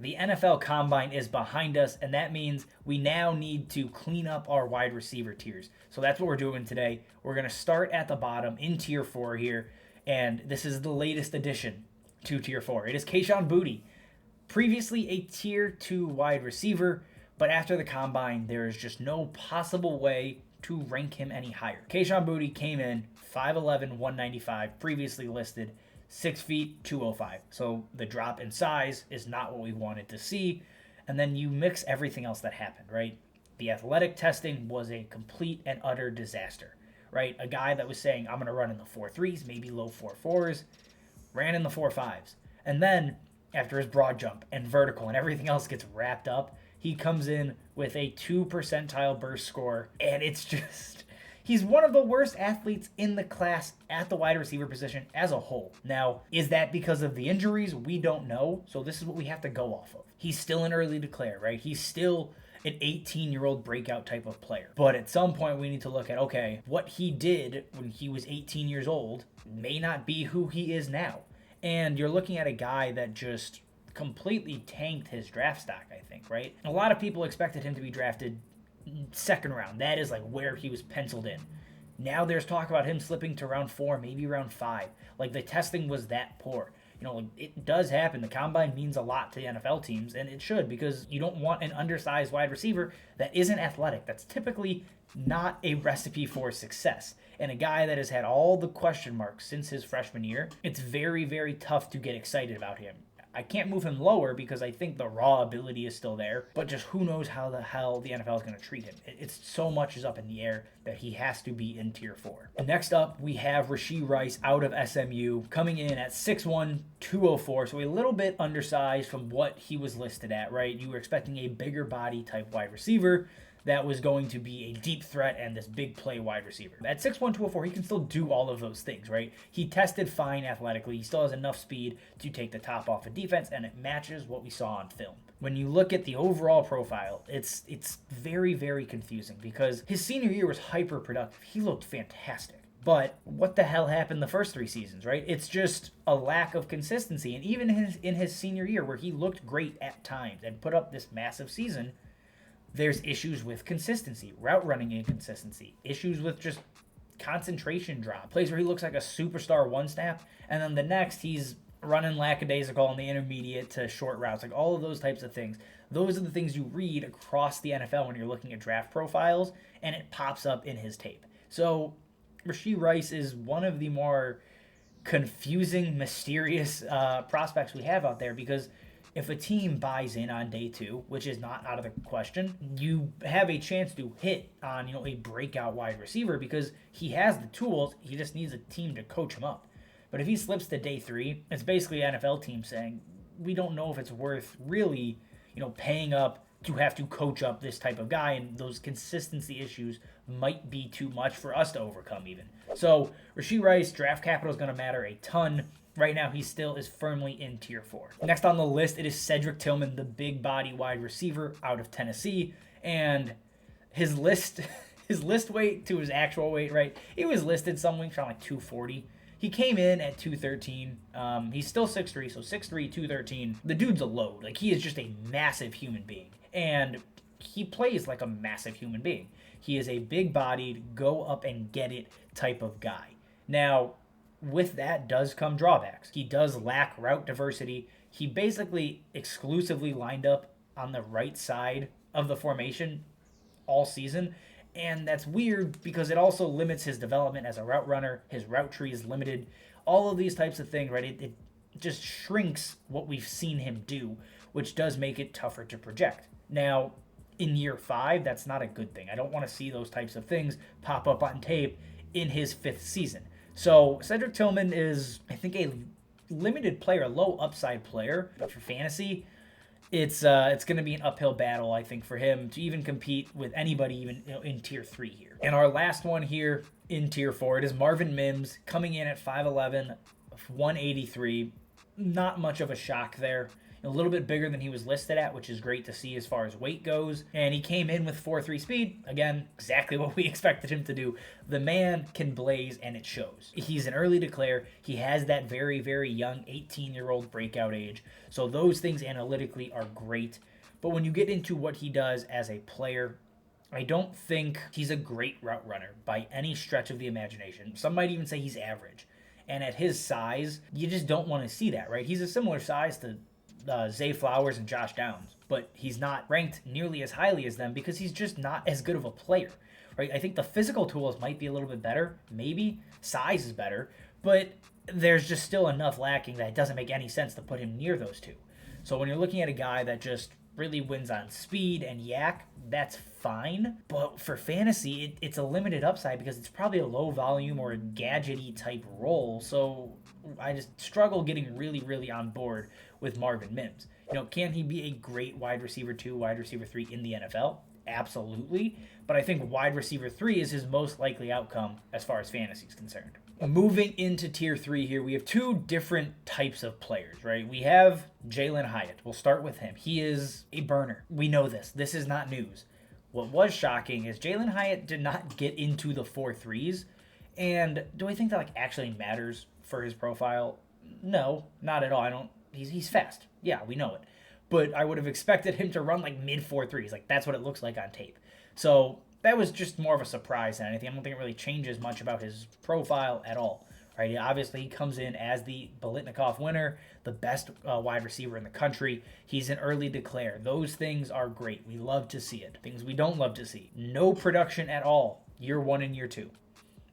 The NFL Combine is behind us, and that means we now need to clean up our wide receiver tiers. So that's what we're doing today. We're going to start at the bottom in Tier 4 here, and this is the latest addition to Tier 4. It is Kayshon Boutte, previously a Tier 2 wide receiver, but after the Combine, there is just no possible way to rank him any higher. Kayshon Boutte came in 5'11", 195, previously listed 6 feet, 205. So the drop in size is not what we wanted to see. And then you mix everything else that happened, right? The athletic testing was a complete and utter disaster, right? A guy that was saying, I'm going to run in the 4.3s, maybe low 4.4s, ran in the 4.5s. And then after his broad jump and vertical and everything else gets wrapped up, he comes in with a 2 percentile burst score. And it's just... He's one of the worst athletes in the class at the wide receiver position as a whole. Now, is that because of the injuries? We don't know. So this is what we have to go off of. He's still an early declare, right? He's still an 18-year-old breakout type of player. But at some point, we need to look at, okay, what he did when he was 18 years old may not be who he is now. And you're looking at a guy that just completely tanked his draft stock, I think, right? A lot of people expected him to be drafted second round. That is like where he was penciled in. Now there's talk about him slipping to round 4, maybe round 5. Like the testing was that poor. You know, like, it does happen. The combine means a lot to the NFL teams, and it should, because you don't want an undersized wide receiver that isn't athletic. That's typically not a recipe for success. And a guy that has had all the question marks since his freshman year, it's very, very tough to get excited about him. I can't move him lower because I think the raw ability is still there, but just who knows how the hell the NFL is going to treat him. It's so much is up in the air that he has to be in Tier 4. Next up, we have Rashee Rice out of SMU coming in at 6'1", 204, so a little bit undersized from what he was listed at, right? You were expecting a bigger body type wide receiver that was going to be a deep threat and this big play wide receiver. At 6'1", 204, he can still do all of those things, right? He tested fine athletically. He still has enough speed to take the top off of defense, and it matches what we saw on film. When you look at the overall profile, it's very, very confusing because his senior year was hyper productive. He looked fantastic. But what the hell happened the first 3 seasons, right? It's just a lack of consistency. And even in his senior year, where he looked great at times and put up this massive season, there's issues with consistency, route running inconsistency, issues with just concentration drop, plays where he looks like a superstar one snap, and then the next he's running lackadaisical in the intermediate to short routes, like all of those types of things. Those are the things you read across the NFL when you're looking at draft profiles, and it pops up in his tape. So Rashee Rice is one of the more confusing, mysterious prospects we have out there, because if a team buys in on day 2, which is not out of the question, you have a chance to hit on, a breakout wide receiver because he has the tools. He just needs a team to coach him up. But if he slips to day 3, it's basically an NFL team saying, we don't know if it's worth really, paying up to have to coach up this type of guy, and those consistency issues might be too much for us to overcome even. So Rashee Rice, draft capital is going to matter a ton. Right now, he still is firmly in Tier 4. Next on the list, it is Cedric Tillman, the big body wide receiver out of Tennessee. And his list weight to his actual weight, right? It was listed somewhere around like 240. He came in at 213. He's still 6'3", so 6'3", 213. The dude's a load. Like, he is just a massive human being. And he plays like a massive human being. He is a big-bodied, go-up-and-get-it type of guy. Now, with that does come drawbacks. He does lack route diversity. He basically exclusively lined up on the right side of the formation all season, and that's weird because it also limits his development as a route runner. His route tree is limited. All of these types of things, right? It just shrinks what we've seen him do, which does make it tougher to project. Now, in year 5, that's not a good thing. I don't want to see those types of things pop up on tape in his 5th season. So Cedric Tillman is, I think, a limited player, a low upside player. But for fantasy, it's going to be an uphill battle, I think, for him to even compete with anybody even in Tier 3 here. And our last one here in Tier 4, it is Marvin Mims coming in at 5'11", 183. Not much of a shock there. a little bit bigger than he was listed at, which is great to see as far as weight goes. And he came in with 4.3 speed. Again, exactly what we expected him to do. The man can blaze, and it shows. He's an early declare. He has that very, very young 18-year-old breakout age. So those things analytically are great. But when you get into what he does as a player, I don't think he's a great route runner by any stretch of the imagination. Some might even say he's average. And at his size, you just don't want to see that, right? He's a similar size to Zay Flowers and Josh Downs, but he's not ranked nearly as highly as them because he's just not as good of a player, right? I think the physical tools might be a little bit better, maybe. Size is better, but there's just still enough lacking that it doesn't make any sense to put him near those two. So when you're looking at a guy that just really wins on speed and yak, that's fine. But for fantasy, it's a limited upside because it's probably a low volume or a gadgety type role. So I just struggle getting really, really on board with Marvin Mims. Can he be a great wide receiver 2, wide receiver 3 in the NFL? Absolutely. But I think wide receiver 3 is his most likely outcome as far as fantasy is concerned. Moving into tier 3 here, we have two different types of players, right? We have Jalin Hyatt. We'll start with him. He is a burner. We know this. This is not news. What was shocking is Jalin Hyatt did not get into the 4.3s. And do I think that actually matters for his profile? No, not at all. He's fast. Yeah, we know it. But I would have expected him to run mid 4.3s. That's what it looks like on tape. So that was just more of a surprise than anything. I don't think it really changes much about his profile at all. Right? Obviously, he comes in as the Biletnikoff winner, the best wide receiver in the country. He's an early declare. Those things are great. We love to see it. Things we don't love to see. No production at all, year 1 and year 2.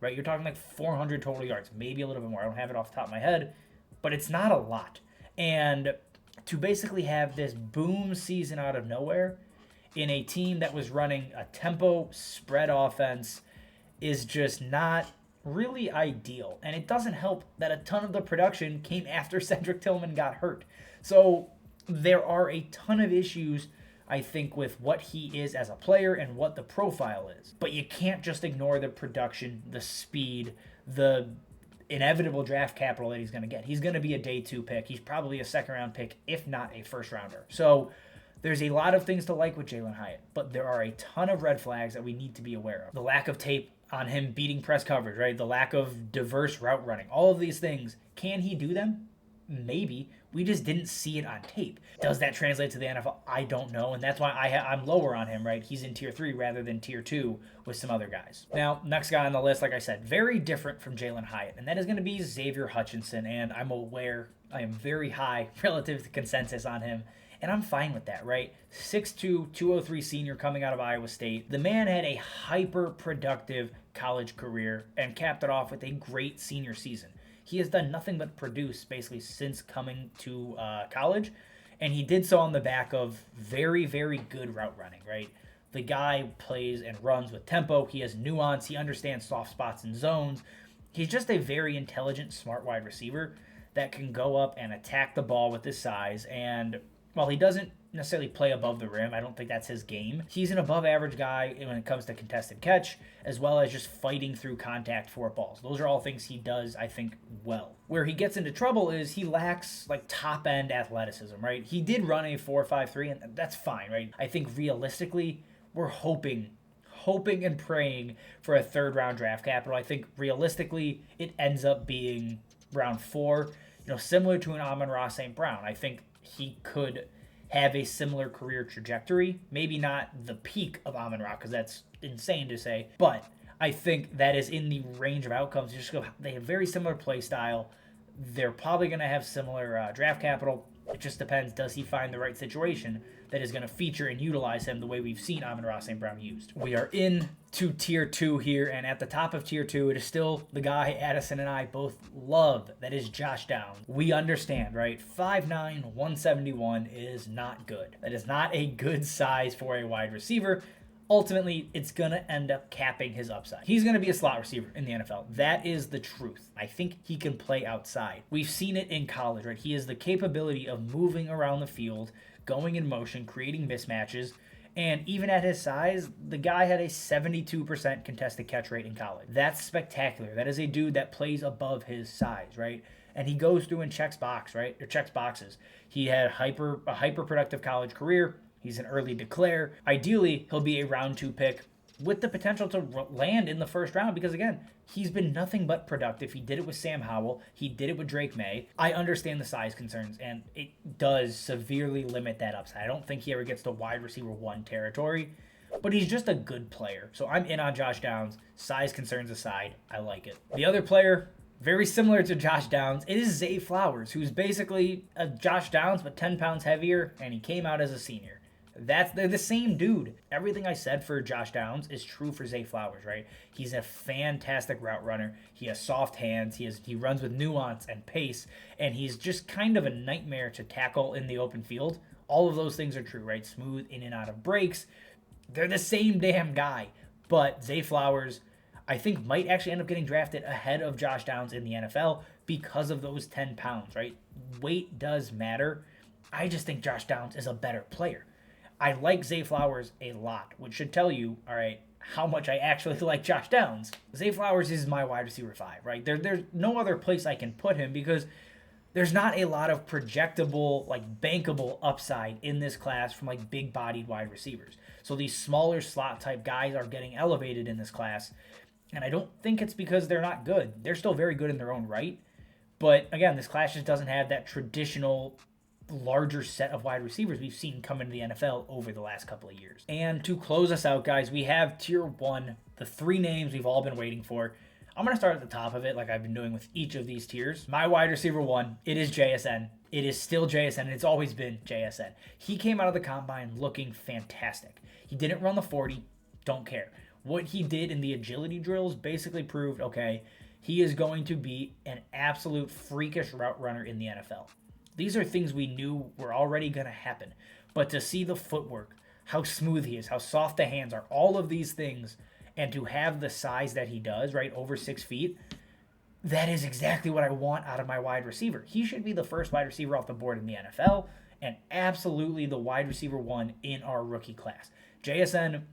Right? You're talking 400 total yards, maybe a little bit more. I don't have it off the top of my head, but it's not a lot. And to basically have this boom season out of nowhere in a team that was running a tempo spread offense is just not really ideal. And it doesn't help that a ton of the production came after Cedric Tillman got hurt. So there are a ton of issues, I think, with what he is as a player and what the profile is. But you can't just ignore the production, the speed, the inevitable draft capital that he's going to get. He's going to be a day 2 pick. He's probably a second-round pick, if not a first-rounder. So there's a lot of things to like with Jalin Hyatt, but there are a ton of red flags that we need to be aware of. The lack of tape on him beating press coverage, right? The lack of diverse route running, all of these things. Can he do them? Maybe. We just didn't see it on tape. Does that translate to the NFL? I don't know, and that's why I'm lower on him, right? He's in tier 3 rather than tier 2 with some other guys. Now, next guy on the list, like I said, very different from Jalin Hyatt, and that is going to be Xavier Hutchinson, and I'm aware I am very high relative to consensus on him, and I'm fine with that, right? 6'2", 203 senior coming out of Iowa State. The man had a hyper-productive college career and capped it off with a great senior season. He has done nothing but produce basically since coming to college, and he did so on the back of very, very good route running, right? The guy plays and runs with tempo. He has nuance. He understands soft spots and zones. He's just a very intelligent, smart wide receiver that can go up and attack the ball with his size. And while he doesn't necessarily play above the rim, I don't think that's his game. He's an above average guy when it comes to contested catch, as well as just fighting through contact for balls. Those are all things he does, I think, well. Where he gets into trouble is he lacks top end athleticism, right? He did run a 4.53, and that's fine, right? I think realistically, we're hoping and praying for a 3rd round draft capital. I think realistically, it ends up being round 4, similar to an Amon-Ra St. Brown. I think he could have a similar career trajectory. Maybe not the peak of Amon-Ra, because that's insane to say, but I think that is in the range of outcomes. They have very similar play style. They're probably going to have similar draft capital. It just depends, does he find the right situation that is going to feature and utilize him the way we've seen Amon-Ra St. Brown used. We are in to tier 2 here, and at the top of tier 2, it is still the guy Addison and I both love. That is Josh Downs. We understand, right? 5'9", 171 is not good. That is not a good size for a wide receiver. Ultimately, it's going to end up capping his upside. He's going to be a slot receiver in the NFL. That is the truth. I think he can play outside. We've seen it in college, right? He has the capability of moving around the field, going in motion, creating mismatches, and even at his size, the guy had a 72% contested catch rate in college. That's spectacular. That is a dude that plays above his size, right? and he goes through and checks boxes. He had a hyper productive college career. He's an early declare. Ideally, he'll be a round 2 pick with the potential to land in the first round because, again, he's been nothing but productive. He did it with Sam Howell. He did it with Drake May. I understand the size concerns, and it does severely limit that upside. I don't think he ever gets to wide receiver 1 territory, but he's just a good player. So I'm in on Josh Downs. Size concerns aside, I like it. The other player, very similar to Josh Downs, it is Zay Flowers, who's basically a Josh Downs but 10 pounds heavier, and he came out as a senior. They're the same dude. Everything I said for Josh Downs is true for Zay Flowers, right? He's a fantastic route runner. He has soft hands. He runs with nuance and pace, and he's just kind of a nightmare to tackle in the open field. All of those things are true, right? Smooth in and out of breaks. They're the same damn guy. But Zay Flowers, I think, might actually end up getting drafted ahead of Josh Downs in the NFL because of those 10 pounds, right? Weight does matter. I just think Josh Downs is a better player. I like Zay Flowers a lot, which should tell you, all right, how much I actually like Josh Downs. Zay Flowers is my wide receiver 5, right? There's no other place I can put him because there's not a lot of projectable, like bankable upside in this class from like big-bodied wide receivers. So these smaller slot type guys are getting elevated in this class, and I don't think it's because they're not good. They're still very good in their own right, but again, this class just doesn't have that traditional larger set of wide receivers we've seen come into the NFL over the last couple of years. And to close us out, guys, we have tier 1, the 3 names we've all been waiting for. I'm going to start at the top of it like I've been doing with each of these tiers. My wide receiver 1, it is JSN. It is still JSN, and it's always been JSN. He came out of the combine looking fantastic. He didn't run the 40, don't care. What he did in the agility drills basically proved, okay, he is going to be an absolute freakish route runner in the NFL. These are things we knew were already going to happen. But to see the footwork, how smooth he is, how soft the hands are, all of these things, and to have the size that he does, right, over 6 feet, that is exactly what I want out of my wide receiver. He should be the first wide receiver off the board in the NFL, and absolutely the wide receiver 1 in our rookie class. JSN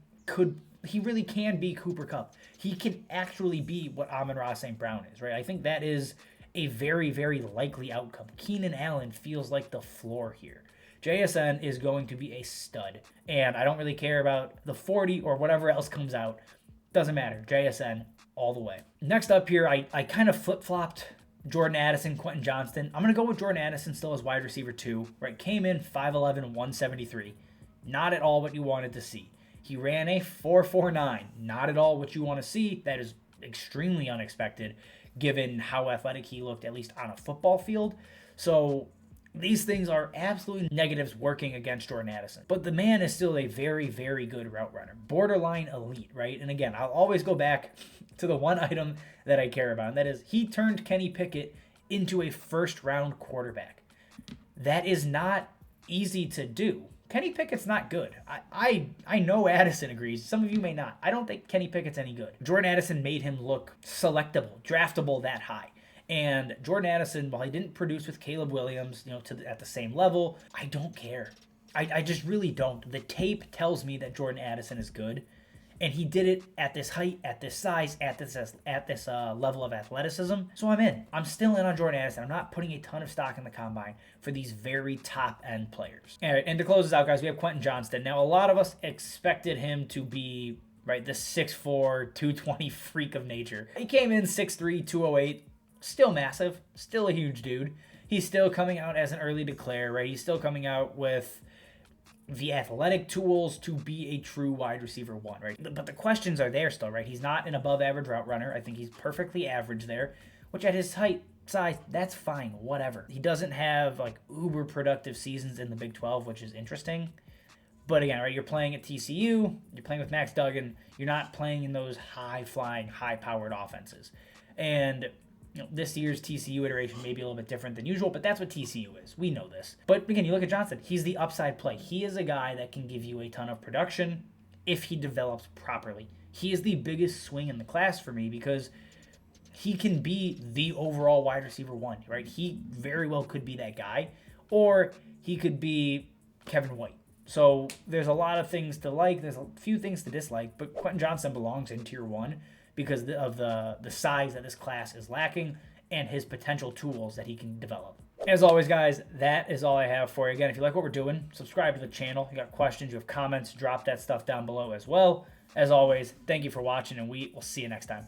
he really can be Cooper Kupp. He can actually be what Amon-Ra St. Brown is, right? I think that is a very, very likely outcome. Keenan Allen feels like the floor here. JSN is going to be a stud, and I don't really care about the 40 or whatever else comes out. Doesn't matter. JSN all the way. Next up here, I kind of flip-flopped Jordan Addison, Quentin Johnston. I'm going to go with Jordan Addison still as wide receiver 2, right? Came in 5'11", 173. Not at all what you wanted to see. He ran a 4.49. Not at all what you want to see. That is extremely unexpected, given how athletic he looked, at least on a football field. So these things are absolutely negatives working against Jordan Addison. But the man is still a very, very good route runner. Borderline elite, right? And again, I'll always go back to the one item that I care about, and that is he turned Kenny Pickett into a first-round quarterback. That is not easy to do. Kenny Pickett's not good. I know Addison agrees. Some of you may not. I don't think Kenny Pickett's any good. Jordan Addison made him look selectable, draftable that high. And Jordan Addison, while he didn't produce with Caleb Williams, at the same level, I don't care. I just really don't. The tape tells me that Jordan Addison is good, and he did it at this height, at this size, at this level of athleticism. So I'm in. I'm still in on Jordan Addison. I'm not putting a ton of stock in the combine for these very top-end players. All right, and to close this out, guys, we have Quentin Johnston. Now, a lot of us expected him to be, right, this 6'4", 220 freak of nature. He came in 6'3", 208, still massive, still a huge dude. He's still coming out as an early declare, right? He's still coming out with the athletic tools to be a true wide receiver 1, right? But the questions are there still, right? He's not an above average route runner. I think he's perfectly average there, which at his height, size, that's fine, whatever. He doesn't have like uber productive seasons in the Big 12, which is interesting. But again, right, you're playing at TCU, you're playing with Max Duggan, you're not playing in those high-flying, high-powered offenses. And this year's TCU iteration may be a little bit different than usual, but that's what TCU is. We know this. But again, you look at Johnston, he's the upside play. He is a guy that can give you a ton of production if he develops properly. He is the biggest swing in the class for me because he can be the overall wide receiver 1, right? He very well could be that guy, or he could be Kevin White. So there's a lot of things to like. There's a few things to dislike, but Quentin Johnston belongs in tier 1 because of the size that this class is lacking and his potential tools that he can develop. As always, guys, that is all I have for you. Again, if you like what we're doing, subscribe to the channel. You got questions, you have comments, drop that stuff down below as well. As always, thank you for watching, and we will see you next time.